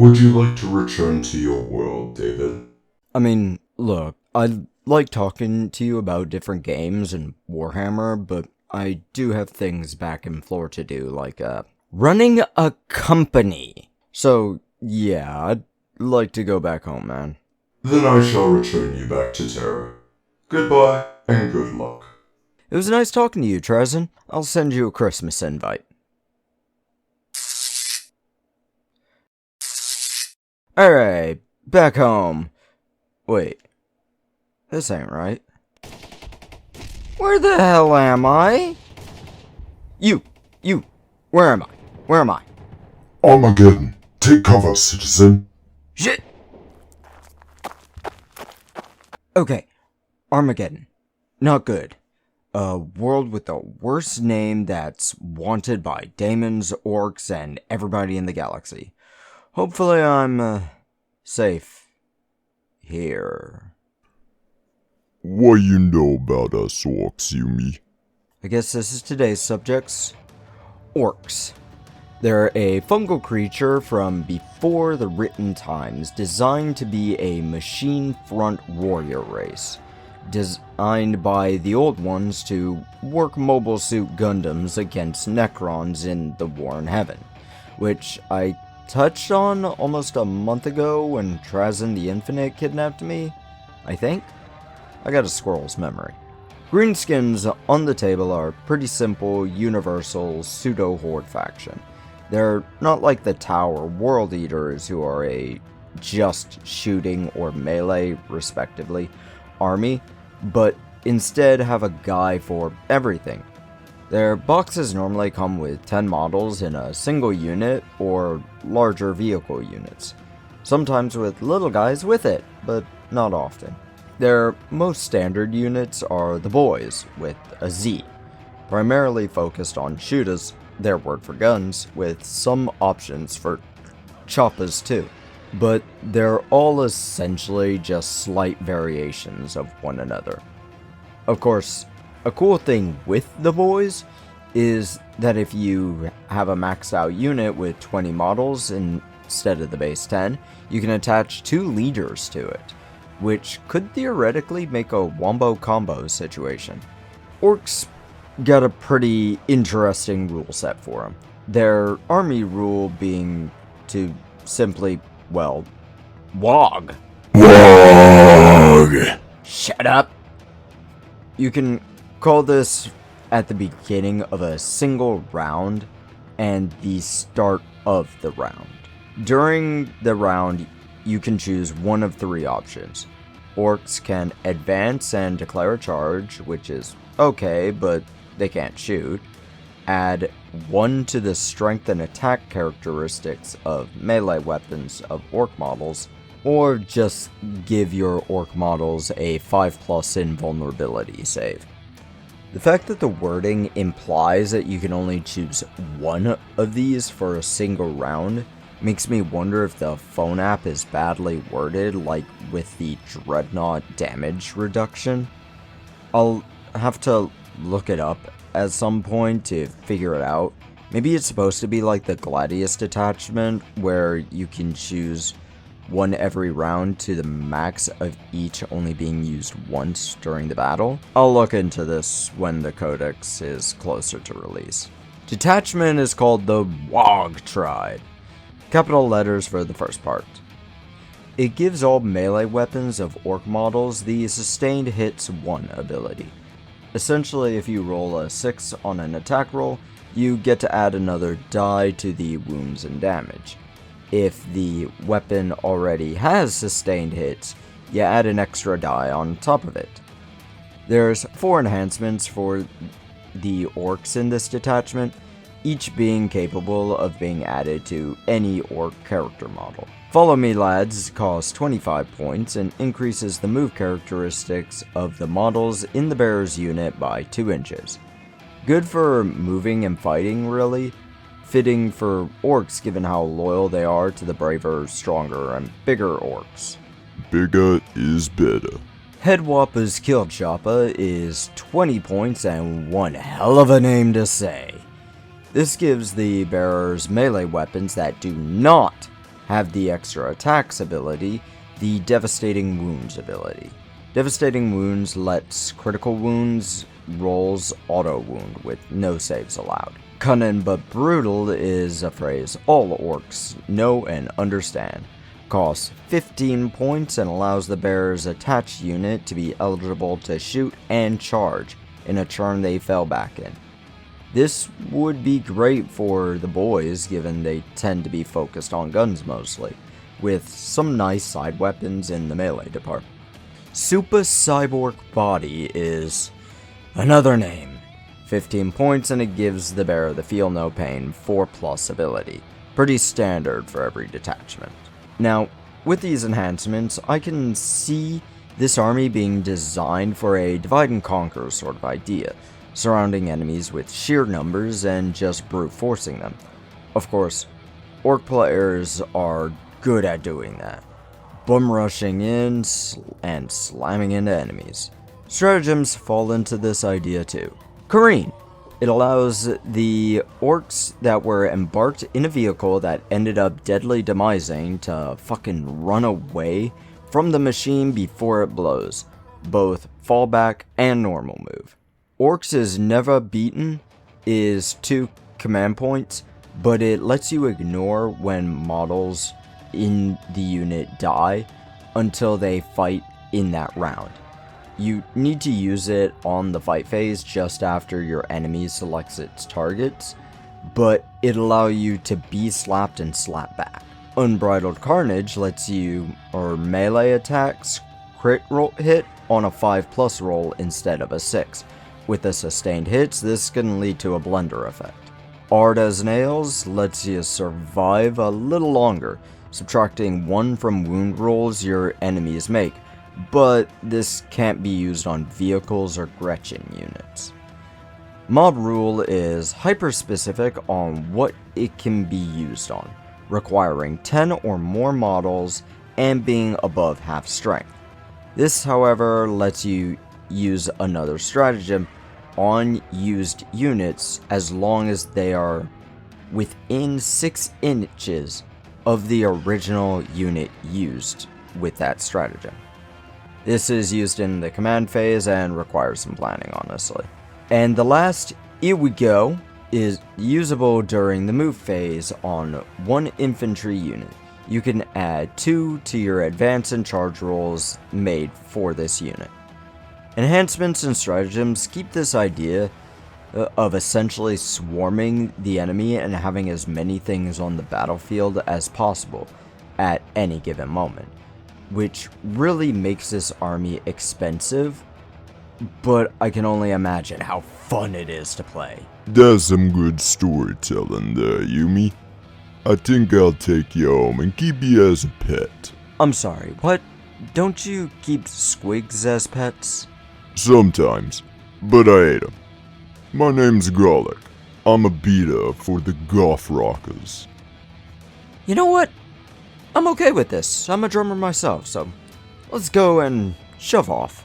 Would you like to return to your world, David? I mean, look, I like talking to you about different games and Warhammer, but I do have things back in floor to do, like, running a company. So, yeah, I'd like to go back home, man. Then I shall return you back to Terra. Goodbye, and good luck. It was nice talking to you, Trezen. I'll send you a Christmas invite. Alright, back home. Wait, this ain't right. Where the hell am I? You, where am I? Where am I? Armageddon, take cover, citizen. Shit! Okay, Armageddon. Not good. A world with the worst name that's wanted by daemons, orcs, and everybody in the galaxy. Hopefully I'm, safe here. What you know about us orcs, Yumi? I guess this is today's subjects. Orks. They're a fungal creature from before the written times, designed to be a machine front warrior race. Designed by the old ones to work mobile suit Gundams against Necrons in the War in Heaven, which I touched on almost a month ago when Trezen the Infinite kidnapped me, I think? I got a squirrel's memory. Greenskins on the table are pretty simple, universal, pseudo-horde faction. They're not like the Tower World Eaters, who are a just shooting or melee, respectively, army, but instead have a guy for everything. Their boxes normally come with 10 models in a single unit or larger vehicle units, sometimes with little guys with it, but not often. Their most standard units are the Boys, with a Z, primarily focused on shooters, their word for guns, with some options for choppers too. But they're all essentially just slight variations of one another. Of course, a cool thing with the Boys is that if you have a maxed out unit with 20 models instead of the base 10, you can attach 2 leaders to it, which could theoretically make a wombo combo situation. Orks got a pretty interesting rule set for them. Their army rule being to simply, well, WAAAGH. WAAAGH! Shut up! You can call this at the beginning of a single round and the start of the round. During the round, you can choose one of 3 options. Orks can advance and declare a charge, which is okay, but they can't shoot. Add 1 to the strength and attack characteristics of melee weapons of orc models, or just give your orc models a 5+ invulnerability save. The fact that the wording implies that you can only choose 1 of these for a single round makes me wonder if the phone app is badly worded, like with the Dreadnought damage reduction. I'll have to look it up at some point to figure it out. Maybe it's supposed to be like the Gladius detachment, where you can choose 1 every round to the max of each only being used once during the battle. I'll look into this when the codex is closer to release. Detachment is called the WAAAGH Tribe. Capital letters for the first part. It gives all melee weapons of orc models the Sustained Hits 1 ability. Essentially, if you roll a 6 on an attack roll, you get to add another die to the wounds and damage. If the weapon already has sustained hits, you add an extra die on top of it. There's 4 enhancements for the orcs in this detachment, each being capable of being added to any orc character model. Follow Me Lads costs 25 points and increases the move characteristics of the models in the bearer's unit by 2 inches. Good for moving and fighting, really. Fitting for orcs given how loyal they are to the braver, stronger, and bigger orcs. Bigger is better. Headwappa's Kill Choppa is 20 points and one hell of a name to say. This gives the bearers melee weapons that do not have the extra attacks ability, the Devastating Wounds ability. Devastating Wounds lets critical wounds rolls auto-wound with no saves allowed. Cunning but brutal is a phrase all orcs know and understand. Costs 15 points and allows the bearer's attached unit to be eligible to shoot and charge in a turn they fell back in. This would be great for the boys given they tend to be focused on guns mostly, with some nice side weapons in the melee department. Super Cyborg Body is another name. 15 points and it gives the bearer the Feel No Pain 4+ ability. Pretty standard for every detachment. Now, with these enhancements, I can see this army being designed for a divide and conquer sort of idea, surrounding enemies with sheer numbers and just brute forcing them. Of course, orc players are good at doing that, bum rushing in and slamming into enemies. Stratagems fall into this idea too. Careen. It allows the orcs that were embarked in a vehicle that ended up deadly demising to fucking run away from the machine before it blows. Both fallback and normal move. Orcs is never beaten is 2 command points, but it lets you ignore when models in the unit die until they fight in that round. You need to use it on the fight phase just after your enemy selects its targets, but it'll allow you to be slapped and slap back. Unbridled Carnage lets you, or melee attacks, crit roll hit on a 5+ roll instead of a 6. With the sustained hits, this can lead to a blender effect. Hard as Nails lets you survive a little longer, subtracting 1 from wound rolls your enemies make, but this can't be used on vehicles or Gretchen units. Mob Rule is hyper-specific on what it can be used on, requiring 10 or more models and being above half strength. This, however, lets you use another stratagem on used units as long as they are within 6 inches of the original unit used with that stratagem. This is used in the command phase and requires some planning, honestly. And the last, here we go, is usable during the move phase on 1 infantry unit. You can add 2 to your advance and charge rolls made for this unit. Enhancements and stratagems keep this idea of essentially swarming the enemy and having as many things on the battlefield as possible at any given moment, which really makes this army expensive, but I can only imagine how fun it is to play. That's some good storytelling there, Yumi. I think I'll take you home and keep you as a pet. I'm sorry, what? Don't you keep squigs as pets? Sometimes, but I ate 'em. My name's Garlic. I'm a beater for the Goth Rockers. You know what? I'm okay with this. I'm a drummer myself, so let's go and shove off.